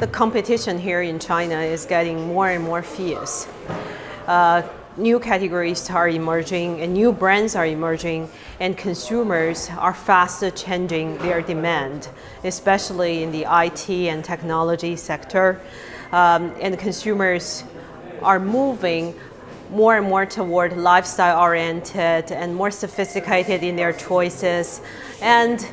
The competition here in China is getting more and more fierce. New categories are emerging and new brands are emerging, and consumers are faster changing their demand, especially in the IT and technology sector. And consumers are moving more and more toward lifestyle oriented and more sophisticated in their choices, and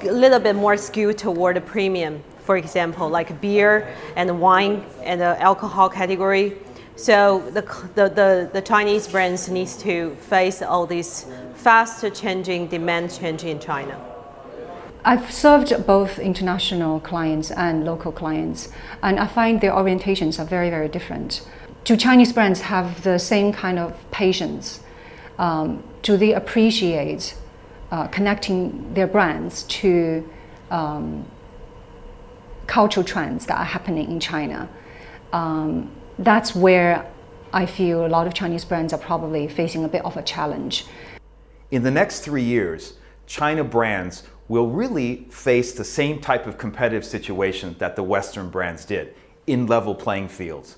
a little bit more skewed toward the premium, for example, like beer and wine and the alcohol category. So the Chinese brands needs to face all these fast changing demand change in China. I've served both international clients and local clients, and I find their orientations are very, very different. Do Chinese brands have the same kind of patience? Do they appreciate connecting their brands to cultural trends that are happening in China? That's where I feel a lot of Chinese brands are probably facing a bit of a challenge. In the next 3 years, China brands will really face the same type of competitive situation that the Western brands did, in level playing fields.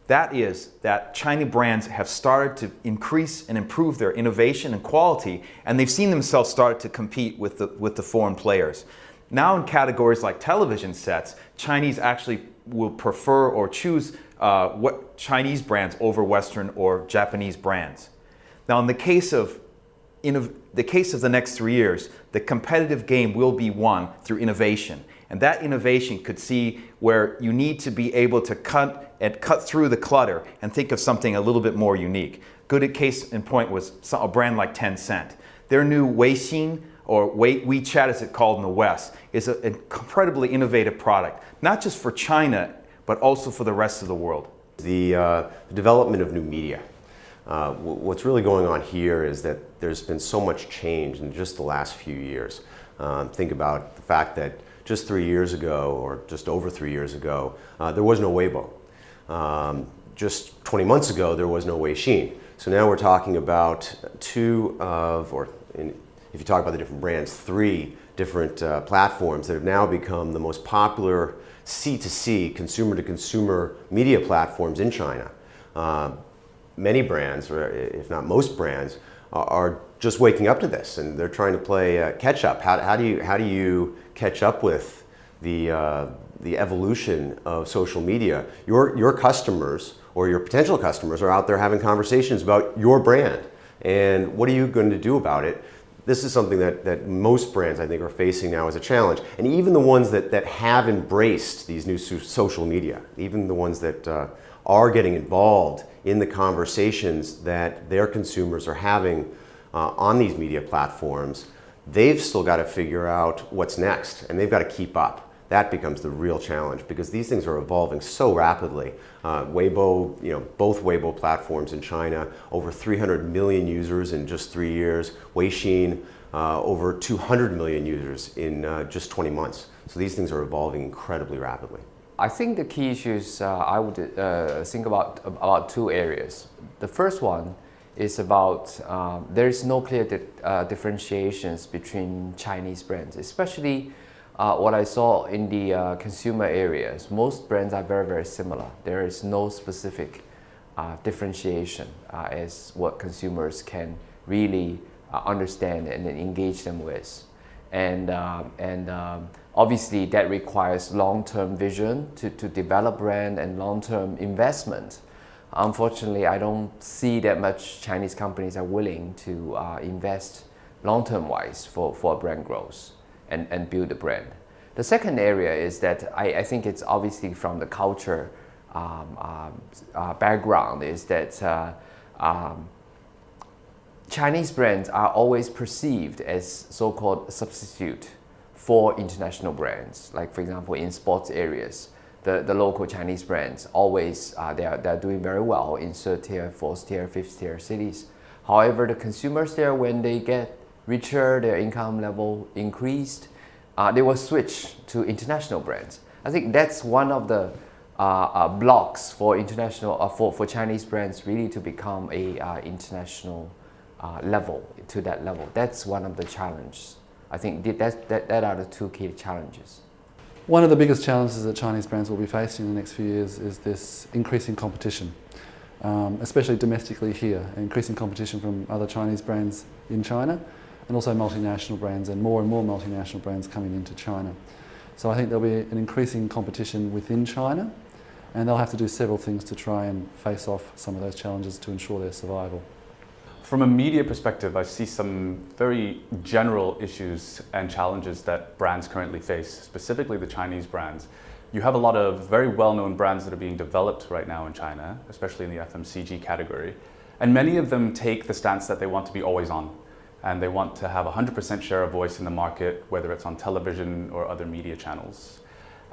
That is that China brands have started to increase and improve their innovation and quality, and they've seen themselves start to compete with the foreign players. Now in categories like television sets, Chinese actually will prefer or choose what Chinese brands over Western or Japanese brands. Now in the case of the next 3 years, the competitive game will be won through innovation. And that innovation could see where you need to be able to cut through the clutter and think of something a little bit more unique. Good case in point was a brand like Tencent. Their new Weixin, or WeChat as it's called in the West, is an incredibly innovative product, not just for China, but also for the rest of the world. The development of new media. What's really going on here is that there's been so much change in just the last few years. Think about the fact that just 3 years ago, or just over 3 years ago, there was no Weibo. Just 20 months ago, there was no Weixin. So now we're talking about if you talk about the different brands, 3 different platforms that have now become the most popular C2C, consumer-to-consumer media platforms in China. Many brands, or if not most brands, are just waking up to this, and they're trying to play catch up. How do you catch up with the evolution of social media? Your customers or your potential customers are out there having conversations about your brand, and what are you going to do about it? This is something that most brands, I think, are facing now as a challenge. And even the ones that have embraced these new social media, even the ones that are getting involved in the conversations that their consumers are having on these media platforms, they've still got to figure out what's next, and they've got to keep up. That becomes the real challenge, because these things are evolving so rapidly. Weibo, both Weibo platforms in China, over 300 million users in just 3 years. Weixin, over 200 million users in just 20 months. So these things are evolving incredibly rapidly. I think the key issues I would think about 2 areas. The first one is about there is no clear differentiations between Chinese brands, especially what I saw in the consumer areas. Most brands are very, very similar. There is no specific differentiation as what consumers can really understand and engage them with. And obviously that requires long-term vision to develop brand and long-term investment. Unfortunately, I don't see that much Chinese companies are willing to invest long-term wise for brand growth and build a brand. The second area is that I think it's obviously from the culture background, is that Chinese brands are always perceived as so-called substitute for international brands. Like, for example, in sports areas, the local Chinese brands always they're doing very well in 3rd tier, 4th tier, 5th tier cities. However, the consumers there, when they get richer, their income level increased, they will switch to international brands. I think that's one of the blocks for international for Chinese brands really to become a international level, to that level. That's one of the challenges. I think that are the 2 key challenges. One of the biggest challenges that Chinese brands will be facing in the next few years is this increasing competition, especially domestically here, increasing competition from other Chinese brands in China, and also multinational brands, and more multinational brands coming into China. So I think there'll be an increasing competition within China, and they'll have to do several things to try and face off some of those challenges to ensure their survival. From a media perspective, I see some very general issues and challenges that brands currently face, specifically the Chinese brands. You have a lot of very well-known brands that are being developed right now in China, especially in the FMCG category. And many of them take the stance that they want to be always on. And they want to have 100% share of voice in the market, whether it's on television or other media channels.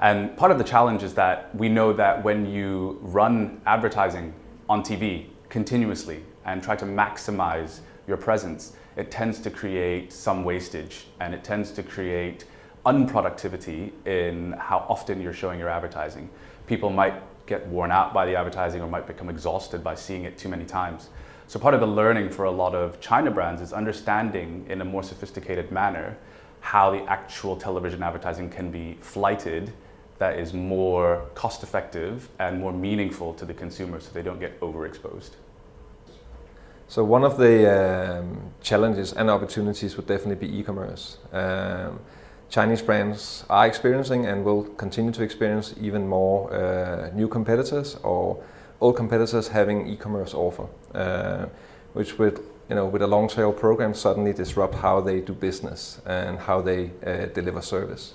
And part of the challenge is that we know that when you run advertising on TV continuously and try to maximize your presence, it tends to create some wastage, and it tends to create unproductivity in how often you're showing your advertising. People might get worn out by the advertising or might become exhausted by seeing it too many times. So part of the learning for a lot of China brands is understanding in a more sophisticated manner how the actual television advertising can be flighted that is more cost effective and more meaningful to the consumer so they don't get overexposed. So one of the challenges and opportunities would definitely be e-commerce. Chinese brands are experiencing and will continue to experience even more new competitors or old competitors having e-commerce offer, which would, with a long tail program, suddenly disrupt how they do business and how they deliver service.